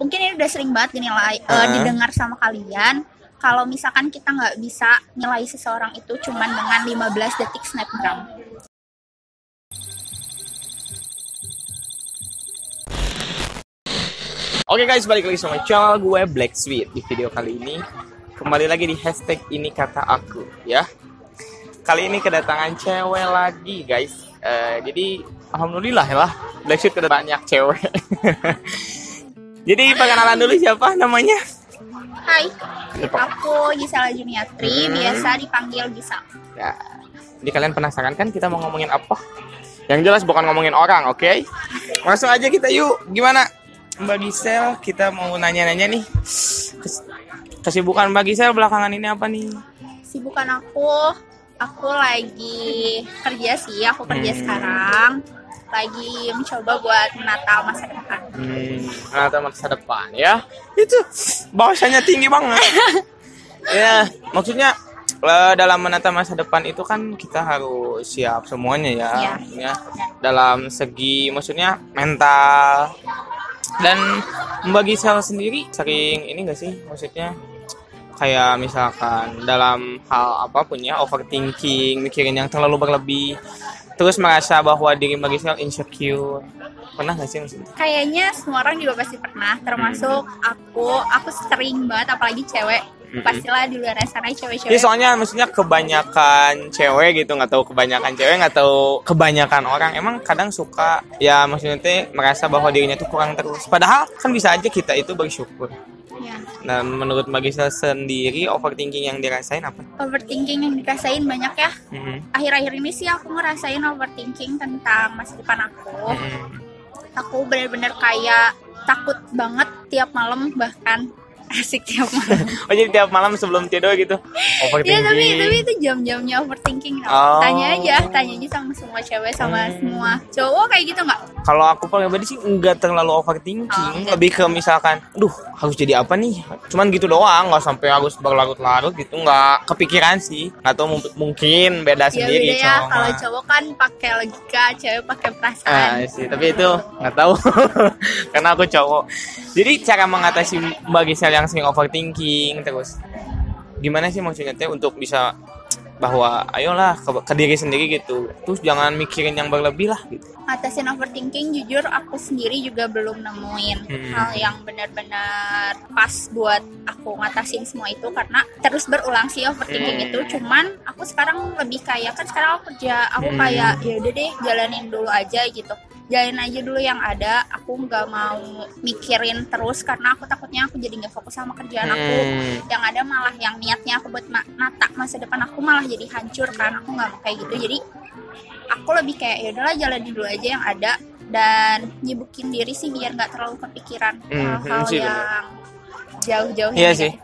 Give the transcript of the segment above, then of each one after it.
mungkin ini udah sering banget dinilai, didengar sama kalian. Kalau misalkan kita nggak bisa nilai seseorang itu cuman dengan 15 detik snapgram. Oke guys, balik lagi sama channel gue Black Sweet. Di video kali ini kembali lagi di hashtag ini kata aku ya. Kali ini kedatangan cewek lagi guys. Jadi alhamdulillah ya lah, Black Sweet kedatangan banyak cewek. Jadi perkenalan dulu, siapa namanya? Hai, aku Gisela Juniatri, biasa dipanggil Gisa. Ya, jadi kalian penasaran kan kita mau ngomongin apa? Yang jelas bukan ngomongin orang, oke? Langsung aja kita yuk. Gimana Mbak Gisel? Kita mau nanya-nanya nih. Kesibukan Mbak Gisel belakangan ini apa nih? Sibukan aku lagi kerja sih, aku kerja sekarang. Lagi mencoba buat menata masa depan. Menata masa depan ya. Itu bahasanya tinggi banget. Ya, maksudnya dalam menata masa depan itu kan kita harus siap semuanya ya. Ya. Dalam segi maksudnya mental. Dan Mbak Gisel sendiri sering ini gak sih, maksudnya kayak misalkan dalam hal apapun ya, overthinking, mikirin yang terlalu berlebih, terus merasa bahwa diri Mbak Gisel insecure. Pernah gak sih maksudnya? Kayaknya semua orang juga pasti pernah, termasuk aku sering banget, apalagi cewek. Pastilah di luar sana cewek-cewek. Ya, soalnya maksudnya kebanyakan cewek gitu, nggak tahu kebanyakan cewek, nggak tahu kebanyakan orang emang kadang suka ya, maksudnya merasa bahwa dirinya tuh kurang terus. Padahal kan bisa aja kita itu bersyukur. Ya. Nah, menurut Mbak Gisel sendiri overthinking yang dirasain apa? Overthinking yang dirasain banyak ya. Akhir-akhir ini sih aku ngerasain overthinking tentang masa depan aku. Aku benar-benar kayak takut banget tiap malam, bahkan asik tiap malam. Oh, jadi tiap malam sebelum tidur gitu overthinking. Ya, tapi itu jam-jamnya overthinking. Tanya aja sama semua cewek, sama semua cowok kayak gitu nggak? Kalau aku pribadi sih nggak terlalu overthinking, lebih ke misalkan, harus jadi apa nih? Cuman gitu doang, nggak sampai harus berlarut-larut gitu, nggak kepikiran sih. Nggak tahu mungkin beda sendiri. Beda ya, kalau cowok kan pakai logika, cewek pakai perasaan. Sih, tapi itu nggak tahu karena aku cowok. Jadi cara mengatasi Mbak Gisel yang sering overthinking terus gimana sih maksudnya untuk bisa bahwa ayolah ke diri sendiri gitu, terus jangan mikirin yang berlebih lah gitu. Ngatasin overthinking, jujur aku sendiri juga belum nemuin hal yang benar-benar pas buat aku ngatasin semua itu, karena terus berulang sih overthinking itu. Cuman aku sekarang lebih kayak, kan sekarang aku kerja, aku kayak ya udah deh jalanin dulu aja gitu. Jalanin aja dulu yang ada, aku nggak mau mikirin terus karena aku takutnya aku jadi nggak fokus sama kerjaan aku. Yang ada malah yang niatnya aku buat nata masa depan aku malah jadi hancur kan. Aku nggak mau kayak gitu. Jadi aku lebih kayak ya udahlah jalanin dulu aja yang ada dan nyibukin diri sih biar nggak terlalu kepikiran hal-hal yang jauh-jauh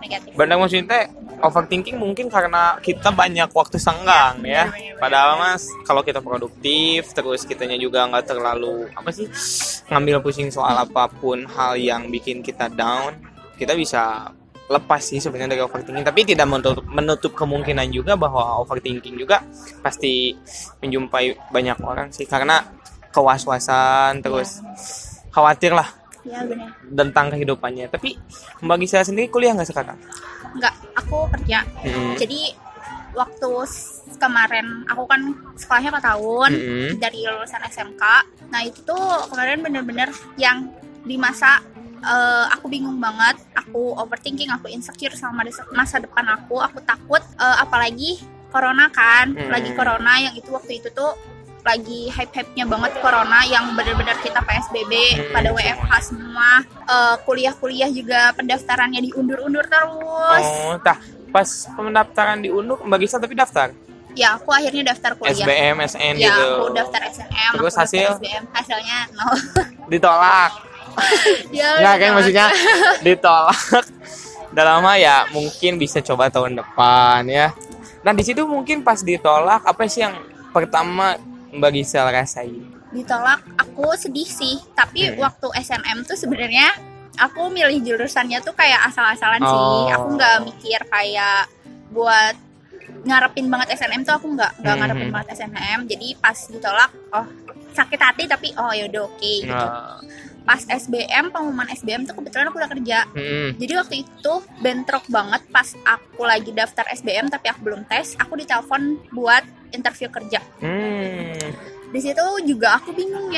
negatif. Benar, maksudnya overthinking mungkin karena kita banyak waktu senggang ya. Padahal mas, kalau kita produktif, terus kitanya juga nggak terlalu ngambil pusing soal apapun hal yang bikin kita down, kita bisa lepas sih sebenarnya dari overthinking. Tapi tidak menutup kemungkinan juga bahwa overthinking juga pasti menjumpai banyak orang sih, karena kewas-wasan terus khawatir lah. Ya, benar. Tentang kehidupannya. Tapi Mbak Gisela sendiri kuliah nggak sekarang? Nggak, aku kerja. Jadi waktu kemarin aku kan sekolahnya 4 tahun dari lulusan SMK. Nah itu tuh kemarin bener-bener yang di masa aku bingung banget, aku overthinking, aku insecure sama masa depan aku takut, apalagi corona kan, lagi corona yang itu waktu itu tuh lagi hype-hype-nya banget corona yang benar-benar kita PSBB pada WFH semua, kuliah-kuliah juga pendaftarannya diundur-undur terus. Pas pendaftaran diundur Mbak Gisel tapi daftar? Ya, aku akhirnya daftar kuliah. SBM, SN ya, gitu. Ya, aku daftar SNM. Terus hasilnya no. Ditolak. Nggak kan maksudnya ditolak. Dalam hal ya mungkin bisa coba tahun depan ya. Nah di situ mungkin pas ditolak apa sih yang pertama Mbak Gisel rasain? Ditolak, aku sedih sih. Tapi waktu SNM tuh sebenarnya aku milih jurusannya tuh kayak asal-asalan sih. Aku nggak mikir kayak buat ngarepin banget SNM tuh, aku nggak ngarepin banget SNM. Jadi pas ditolak, sakit hati tapi yaudah oke gitu. pas SBM, pengumuman SBM tuh kebetulan aku udah kerja. Jadi waktu itu bentrok banget pas aku lagi daftar SBM tapi aku belum tes, aku ditelepon buat interview kerja. Di situ juga aku bingung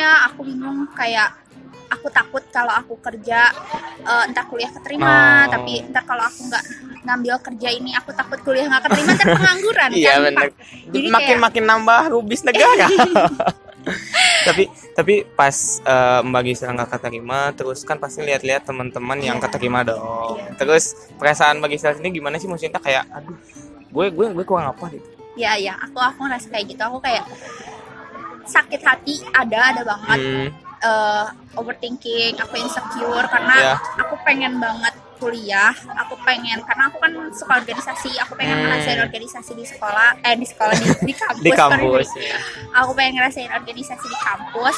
kayak aku takut kalau aku kerja entar kuliah keterima, tapi entar kalau aku nggak ngambil kerja ini aku takut kuliah nggak keterima, entar pengangguran. Iya kan, benar. Jadi Makin nambah rubis negara. tapi pas Mbak Gisel nggak keterima, terus kan pasti lihat-lihat teman-teman yang keterima dong. Terus perasaan Mbak Gisel sendiri gimana sih? Maksudnya kayak aduh, gue kurang apa gitu. Ya, aku ngerasa kayak gitu. Aku kayak sakit hati ada banget. Overthinking, aku insecure karena aku pengen banget kuliah, karena aku kan suka organisasi, aku pengen ngerasain organisasi di kampus. Aku pengen ngerasain organisasi di kampus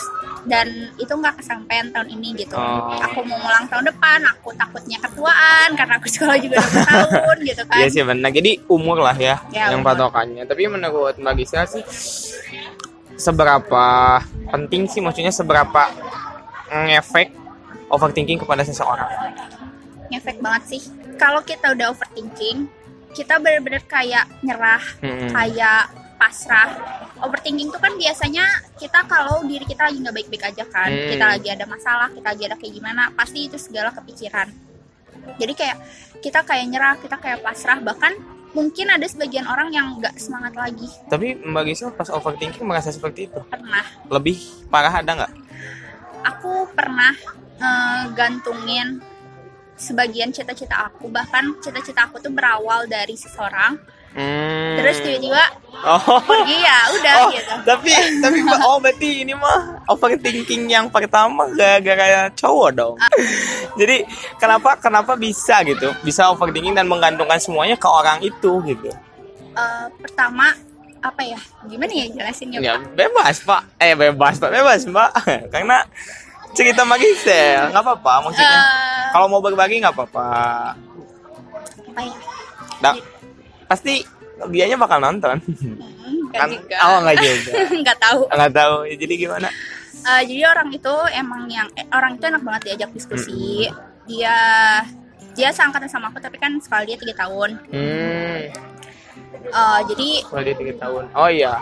dan itu nggak kesampaian tahun ini gitu. Aku mau ngulang tahun depan, aku takutnya ketuaan karena aku sekolah juga 2 tahun gitu kan. Iya sih benar. Jadi umur lah ya yang umur. patokannya. Tapi menurut Mbak Gisel sih seberapa penting sih, maksudnya seberapa ngefek overthinking kepada seseorang? Ngefek banget sih. Kalau kita udah overthinking, kita benar-benar kayak nyerah, kayak pasrah. Overthinking itu kan biasanya kita kalau diri kita lagi nggak baik-baik aja kan, kita lagi ada masalah, kita lagi ada kayak gimana, pasti itu segala kepikiran. Jadi kayak kita kayak nyerah, kita kayak pasrah, bahkan mungkin ada sebagian orang yang nggak semangat lagi. Tapi Mbak Gisel pas overthinking merasa seperti itu? Pernah. Lebih parah ada nggak? Aku pernah gantungin sebagian cita-cita aku, bahkan cita-cita aku tuh berawal dari seseorang. Terus tiba-tiba pergi ya udah gitu. Tapi berarti ini mah overthinking yang pertama gara-gara cowok dong. Jadi kenapa bisa gitu? Bisa overthinking dan menggantungkan semuanya ke orang itu gitu. Pertama apa ya? Gimana ya jelasinnya, Pak? Ya bebas Mbak. Karena cerita Mbak Gisel nggak apa-apa, maksudnya kalau mau berbagi nggak apa-apa. Apa ya? Pasti dianya bakal nonton. Kan juga. Nggak juga. Nggak tahu. Ya, jadi gimana? Jadi orang itu enak banget diajak diskusi. Dia seangkatan sama aku tapi kan sekolah dia 3 tahun. Jadi sekolah dia 3 tahun. Oh iya.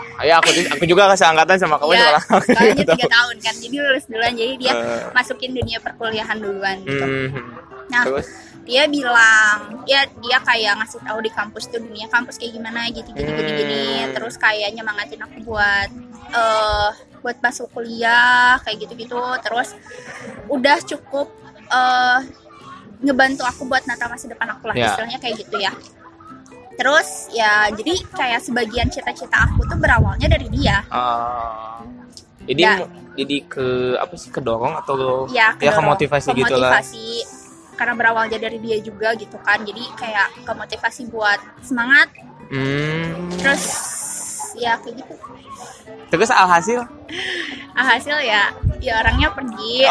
Aku juga seangkatan sama kamu. Iya, sekolahnya 3 tahun kan. Jadi lulus duluan. Jadi dia masukin dunia perkuliahan duluan gitu. Nah, terus? Dia bilang, dia kayak ngasih tahu di kampus tuh dunia kampus kayak gimana gini. Terus kayak nyemangatin aku buat masuk kuliah kayak gitu. Terus udah cukup ngebantu aku buat nata masa depan aku lah, istilahnya kayak gitu ya. Terus ya jadi kayak sebagian cita-cita aku tuh berawalnya dari dia. Jadi kedorong atau kemotivasi gitu lah. Karena berawalnya dari dia juga gitu kan, jadi kayak kemotivasi buat semangat. Terus ya kayak gitu. Terus alhasil ya orangnya pergi.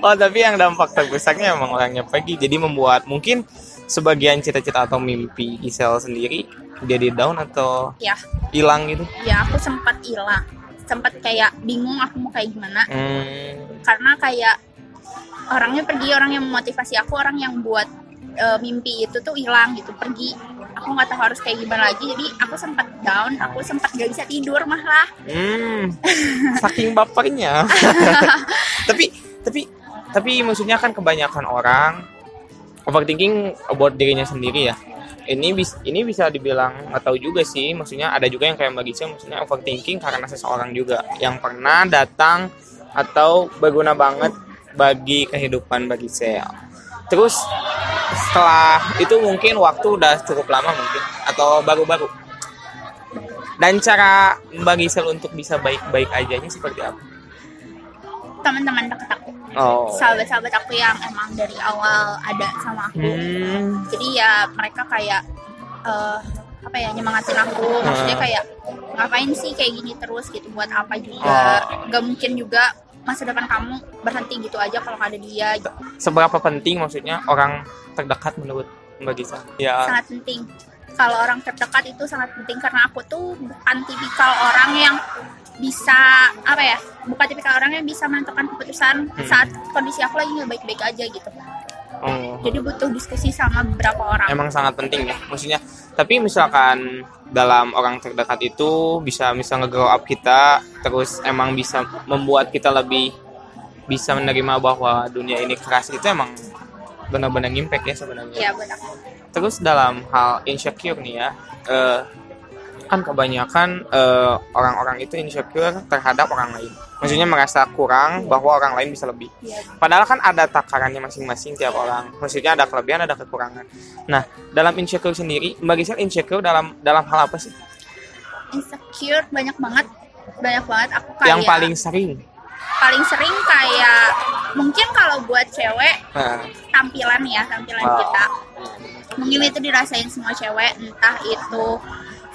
Tapi yang dampak terbesarnya emang orangnya pergi, jadi membuat mungkin sebagian cita-cita atau mimpi Gisel sendiri jadi down atau hilang gitu. Ya aku sempat hilang, sempat kayak bingung aku mau kayak gimana. Karena kayak orangnya pergi, orang yang memotivasi aku, orang yang buat mimpi itu tuh hilang gitu, pergi. Aku nggak tahu harus kayak gimana lagi, jadi aku sempat down, aku sempat gak bisa tidur malah. Saking bapernya. tapi maksudnya kan kebanyakan orang overthinking buat dirinya sendiri ya. Ini bisa dibilang nggak tahu juga sih, maksudnya ada juga yang kayak Mbak Gisel, maksudnya overthinking karena seseorang juga yang pernah datang atau berguna banget bagi kehidupan Mbak Gisel. Terus setelah itu mungkin waktu udah cukup lama mungkin atau baru-baru. Dan cara Mbak Gisel untuk bisa baik-baik ajanya seperti apa? Teman-teman dekat aku. Sahabat-sahabat aku yang emang dari awal ada sama aku. Jadi ya mereka kayak nyemangatin aku. Maksudnya kayak ngapain sih kayak gini terus gitu, buat apa juga. Gak mungkin juga masa depan kamu berhenti gitu aja kalau nggak ada dia. Seberapa penting maksudnya orang terdekat menurut Mbak Gisel? Ya. Sangat penting. Kalau orang terdekat itu sangat penting karena aku tuh bukan tipikal orang yang bisa apa ya, bukan tipikal orang yang bisa menentukan keputusan saat kondisi aku lagi nggak baik-baik aja gitu. Jadi butuh diskusi sama beberapa orang. Emang sangat penting ya, maksudnya. Tapi misalkan dalam orang terdekat itu bisa nge-grow up kita, terus emang bisa membuat kita lebih bisa menerima bahwa dunia ini keras, itu emang benar-benar impact ya sebenarnya. Iya benar. Terus dalam hal insecure nih ya, kan kebanyakan orang-orang itu insecure terhadap orang lain. Maksudnya merasa kurang bahwa orang lain bisa lebih. Padahal kan ada takarannya masing-masing tiap orang. Maksudnya ada kelebihan, ada kekurangan. Nah, dalam insecure sendiri, Mbak Gisel insecure dalam hal apa sih? Insecure banyak banget aku kayak. Yang paling sering kayak mungkin kalau buat cewek tampilan kita. Mungkin itu dirasain semua cewek, entah itu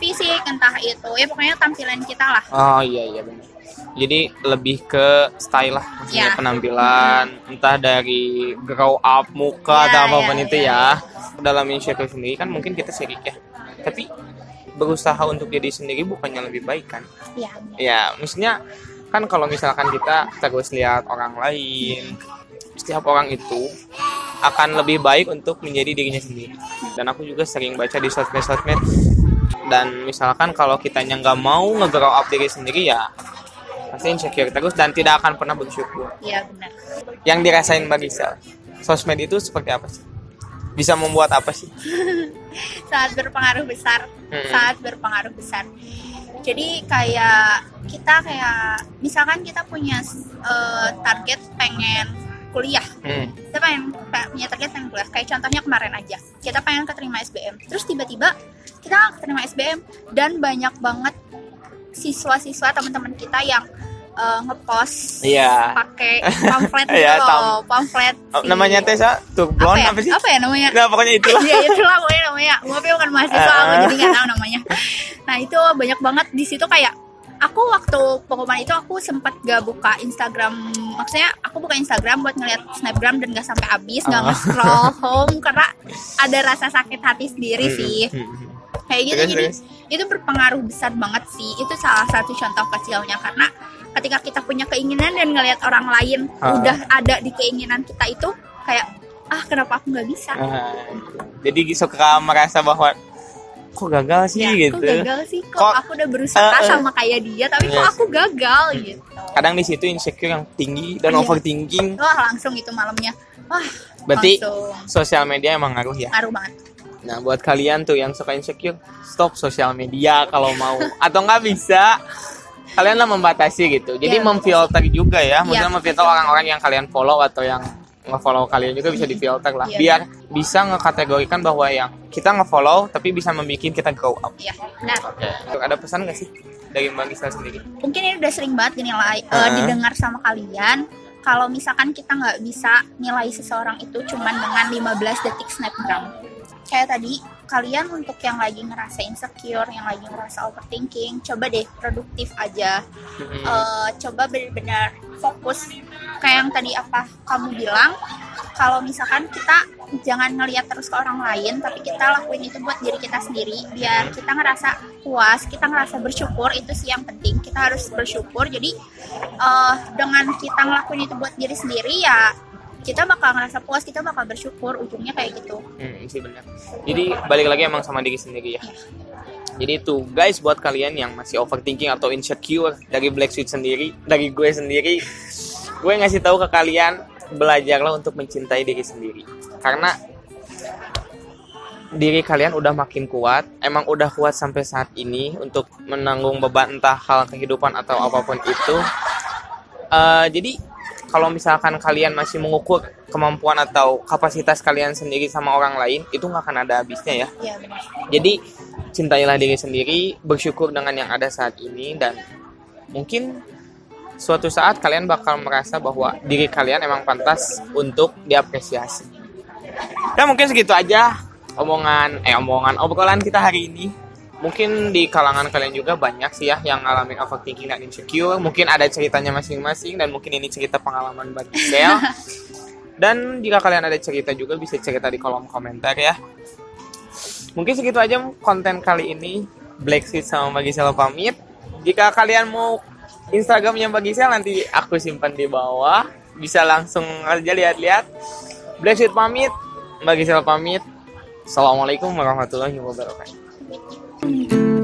fisik, entah itu ya pokoknya tampilan kita lah. Oh iya benar. Jadi lebih ke style lah, maksudnya penampilan, entah dari grow up muka atau apapun itu ya. Dalam insecure sendiri kan mungkin kita sirik ya, tapi berusaha untuk jadi sendiri bukannya lebih baik kan? Iya. Ya, maksudnya kan kalau misalkan kita terus lihat orang lain, setiap orang itu akan lebih baik untuk menjadi dirinya sendiri. Dan aku juga sering baca di sosmed, dan misalkan kalau kitanya nggak mau nge-grow up diri sendiri ya pasti insecure terus dan tidak akan pernah bersyukur. Iya benar. Yang dirasain Mbak Gisel, sosmed itu seperti apa sih? Bisa membuat apa sih? Sangat berpengaruh besar. Jadi kayak kita misalkan kita punya target pengen kuliah. Kita punya target pengen kuliah. Kayak contohnya kemarin aja, kita pengen keterima SBM. Terus tiba-tiba kita nggak keterima SBM dan banyak banget siswa-siswa teman-teman kita yang ngepost pakai pamflet gitu loh, pamflet. Namanya Tessa Turblon apa sih? Apa ya namanya? Nah, pokoknya itulah. Iya, itulah pokoknya namanya. Gue bukan mahasiswa, aku jadi nggak tahu namanya. Nah, itu banyak banget di situ kayak aku waktu pengumuman itu aku sempat gak buka Instagram. Maksudnya aku buka Instagram buat ngeliat Snapgram dan gak sampai habis, gak nge-scroll home karena ada rasa sakit hati sendiri sih. Kayak gitu, jadi itu berpengaruh besar banget sih. Itu salah satu contoh kecilnya, karena ketika kita punya keinginan dan ngelihat orang lain udah ada di keinginan kita itu kayak kenapa aku nggak bisa? Jadi suka merasa bahwa kok gagal sih gitu. Kok aku udah berusaha sama kayak dia tapi kok aku gagal gitu. Kadang di situ insecure yang tinggi dan overthinking. Langsung itu malamnya. Berarti sosial media emang ngaruh ya? Ngaruh banget. Nah, buat kalian tuh yang suka insecure, stop sosial media kalau mau. Atau nggak bisa, kalian lah membatasi gitu. Jadi memfilter juga ya. Maksudnya memfilter orang-orang yang kalian follow atau yang nge-follow kalian juga bisa di-filter lah. Biar bisa ngekategorikan bahwa yang kita nge-follow tapi bisa membuat kita grow up. Iya, benar. Oke. Ada pesan nggak sih dari Mbak Gisel sendiri? Mungkin ini udah sering banget dinilai, didengar sama kalian. Kalau misalkan kita nggak bisa nilai seseorang itu cuman dengan 15 detik snapgram. Kayak tadi, kalian untuk yang lagi ngerasa insecure, yang lagi ngerasa overthinking, coba deh produktif aja. Coba benar-benar fokus. Kayak yang tadi apa kamu bilang, kalau misalkan kita jangan ngelihat terus ke orang lain, tapi kita lakuin itu buat diri kita sendiri, biar kita ngerasa puas, kita ngerasa bersyukur. Itu sih yang penting, kita harus bersyukur. Jadi dengan kita ngelakuin itu buat diri sendiri ya kita bakal ngerasa puas, kita bakal bersyukur, ujungnya kayak gitu. Sih benar. Jadi balik lagi emang sama diri sendiri ya. Jadi itu guys, buat kalian yang masih overthinking atau insecure, dari Black Sweet sendiri, dari gue sendiri, gue ngasih tahu ke kalian, belajarlah untuk mencintai diri sendiri. Karena diri kalian udah makin kuat, emang udah kuat sampai saat ini untuk menanggung beban entah hal kehidupan atau apapun itu. Jadi kalau misalkan kalian masih mengukur kemampuan atau kapasitas kalian sendiri sama orang lain, itu nggak akan ada habisnya ya. Iya benar. Jadi cintailah diri sendiri, bersyukur dengan yang ada saat ini, dan mungkin suatu saat kalian bakal merasa bahwa diri kalian emang pantas untuk diapresiasi. Dan mungkin segitu aja obrolan kita hari ini. Mungkin di kalangan kalian juga banyak sih ya yang ngalamin overthinking dan insecure. Mungkin ada ceritanya masing-masing dan mungkin ini cerita pengalaman Mbak Gisel. Dan jika kalian ada cerita juga bisa cerita di kolom komentar ya. Mungkin segitu aja konten kali ini. Black Sweet sama Mbak Gisel pamit. Jika kalian mau Instagramnya Mbak Gisel nanti aku simpan di bawah. Bisa langsung aja lihat-lihat. Blessed pamit, Mbak Gisel pamit. Assalamualaikum warahmatullahi wabarakatuh.